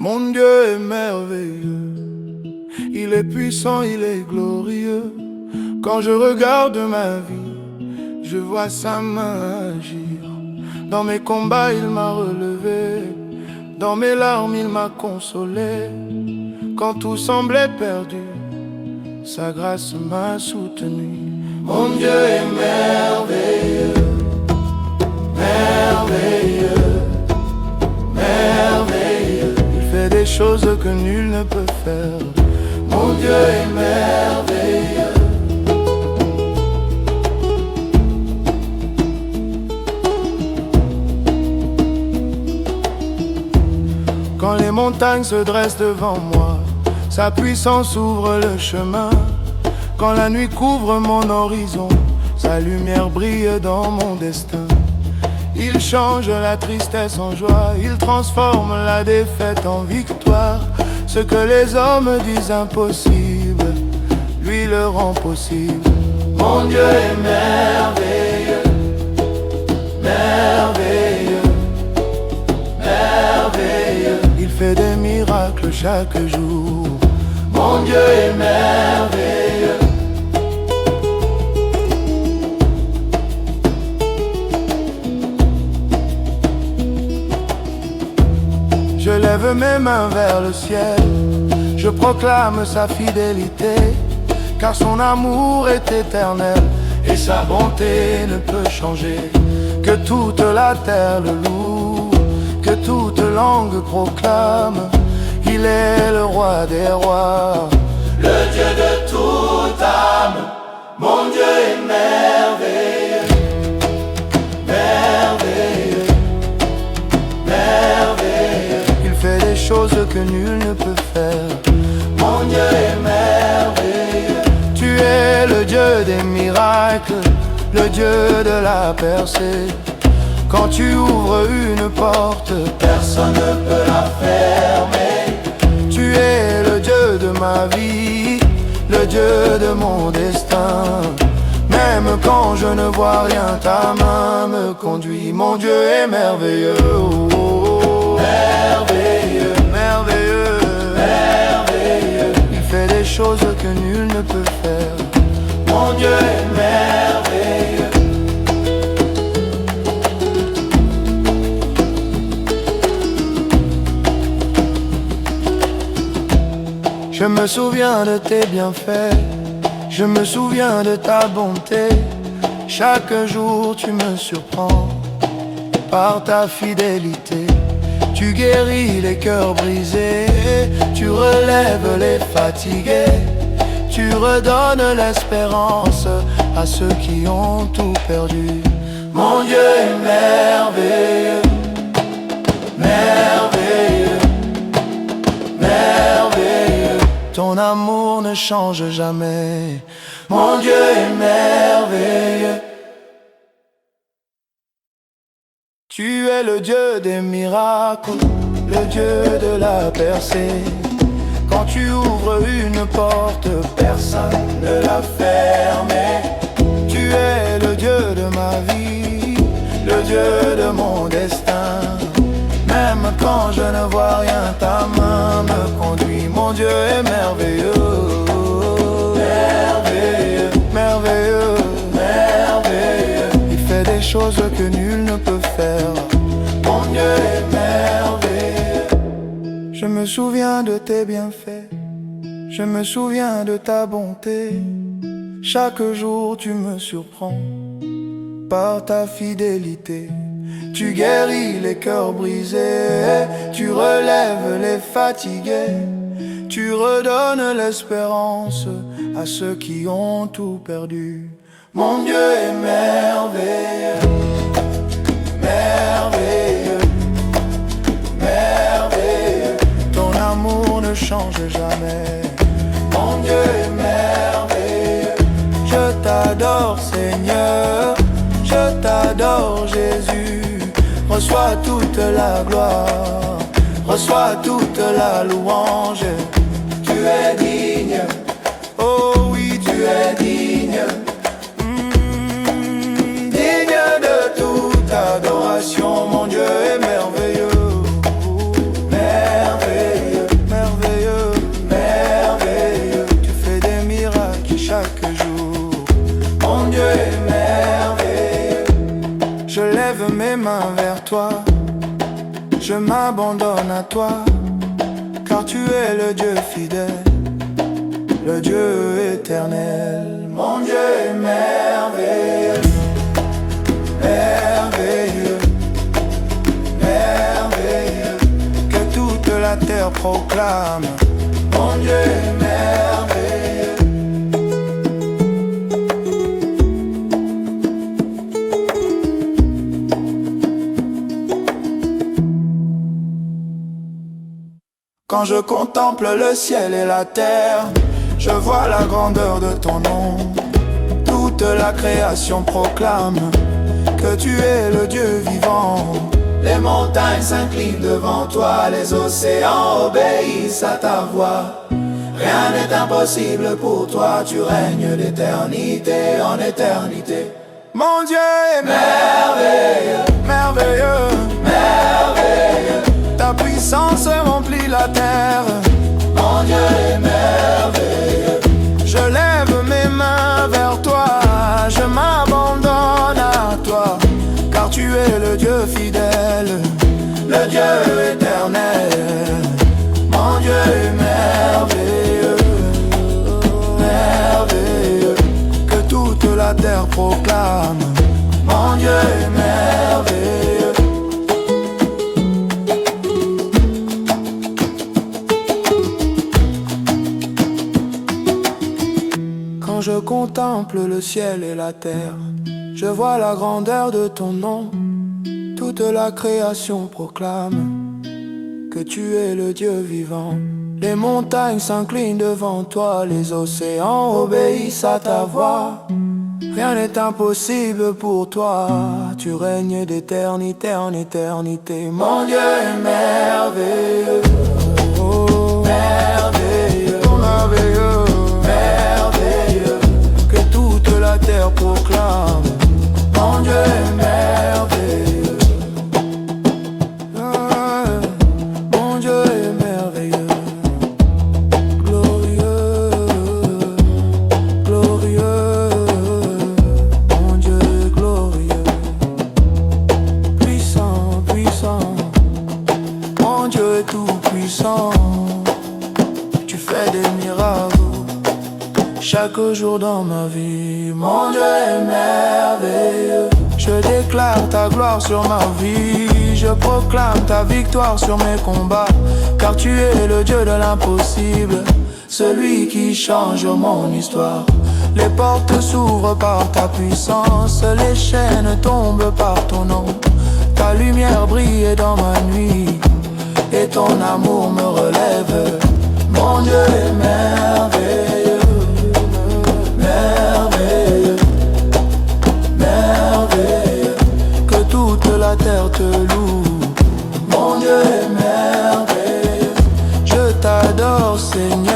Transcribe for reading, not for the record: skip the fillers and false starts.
Mon Dieu est merveilleux, il est puissant, il est glorieux. Quand je regarde ma vie, je vois sa main agir. Dans mes combats, il m'a relevé, dans mes larmes, il m'a consolé. Quand tout semblait perdu, sa grâce m'a soutenu. Mon Dieu est merveilleux, merveilleux, merveilleux. Il fait des choses que nul ne peut faire. Mon Dieu est merveilleux. Quand les montagnes se dressent devant moi, sa puissance ouvre le chemin. Quand la nuit couvre mon horizon, sa lumière brille dans mon destin. Il change la tristesse en joie, il transforme la défaite en victoire. Ce que les hommes disent impossible, lui le rend possible. Mon Dieu est merveilleux, merveilleux, merveilleux. Il fait des miracles chaque jour. Mon Dieu est merveilleux. Je lève mes mains vers le ciel, je proclame sa fidélité, car son amour est éternel et sa bonté ne peut changer. Que toute la terre le loue, que toute langue proclame, il est le roi des rois, le Dieu de toute âme. Mon Dieu est merveilleux, merveilleux, merveilleux. Il fait des choses que nul ne peut faire. Mon Dieu est merveilleux. Tu es le Dieu des miracles, le Dieu de la percée. Quand tu ouvres une porte, personne ne peut la fermer. Tu es le Dieu de ma vie, le Dieu de mon destin. Même quand je ne vois rien, ta main me conduit. Mon Dieu est merveilleux, oh, oh, oh. Merveilleux, merveilleux, merveilleux. Il fait des choses que nul ne peut faire. Mon Dieu est merveilleux. Je me souviens de tes bienfaits, je me souviens de ta bonté. Chaque jour tu me surprends par ta fidélité. Tu guéris les cœurs brisés, tu relèves les fatigués. Tu redonnes l'espérance à ceux qui ont tout perdu. Mon Dieu est merveilleux, merveilleux, merveilleux. Ton amour ne change jamais. Mon Dieu est merveilleux. Tu es le Dieu des miracles, le Dieu de la percée. Quand tu ouvres une porte, personne ne la ferme. Tu es le Dieu de ma vie, le Dieu de mon destin. Même quand je ne vois rien, ta main me conduit. Mon Dieu est merveilleux, merveilleux, merveilleux, merveilleux. Il fait des choses que nul ne peut faire. Mon Dieu est merveilleux. Je me souviens de tes bienfaits, je me souviens de ta bonté. Chaque jour tu me surprends par ta fidélité. Tu guéris les cœurs brisés, tu relèves les fatigués. Tu redonnes l'espérance à ceux qui ont tout perdu. Mon Dieu est merveilleux, merveilleux, merveilleux. Ton amour ne change jamais. Mon Dieu est merveilleux. Je t'adore Seigneur, je t'adore Jésus. Reçois toute la gloire, reçois toute la louange. Tu es digne, oh oui tu es digne, digne de toute adoration. Mon Dieu est merveilleux, merveilleux. toi, je m'abandonne à toi, car tu es le Dieu fidèle, le Dieu éternel. Mon Dieu est merveilleux, merveilleux, merveilleux, que toute la terre proclame. Mon Dieu est merveilleux. Quand je contemple le ciel et la terre, je vois la grandeur de ton nom. Toute la création proclame que tu es le Dieu vivant. Les montagnes s'inclinent devant toi, les océans obéissent à ta voix. Rien n'est impossible pour toi, tu règnes d'éternité en éternité. Mon Dieu est merveilleux, merveilleux, merveilleux. Ta puissance remplit la terre. Mon Dieu est merveilleux. Je lève mes mains vers toi, je m'abandonne à toi, car tu es le Dieu fidèle, le Dieu éternel. Mon Dieu est merveilleux, merveilleux, que toute la terre proclame. Mon Dieu est merveilleux. Quand je contemple le ciel et la terre, je vois la grandeur de ton nom. Toute la création proclame que tu es le Dieu vivant. Les montagnes s'inclinent devant toi, les océans obéissent à ta voix. Rien n'est impossible pour toi, tu règnes d'éternité en éternité. Mon Dieu est merveilleux, oh, merveilleux, merveilleux, merveilleux, que toute la terre proclame. Mon Dieu est merveilleux, mon Dieu est merveilleux, glorieux, glorieux, mon Dieu est glorieux, puissant, puissant, mon Dieu est tout puissant. Tu fais des miracles chaque jour dans ma vie. Mon Dieu est merveilleux. Je déclare ta gloire sur ma vie, je proclame ta victoire sur mes combats, car tu es le Dieu de l'impossible, celui qui change mon histoire. Les portes s'ouvrent par ta puissance, les chaînes tombent par ton nom. Ta lumière brille dans ma nuit, et ton amour me relève. Mon Dieu est merveilleux, merveilleux, merveilleux, que toute la terre te loue. Mon Dieu est merveilleux, je t'adore Seigneur.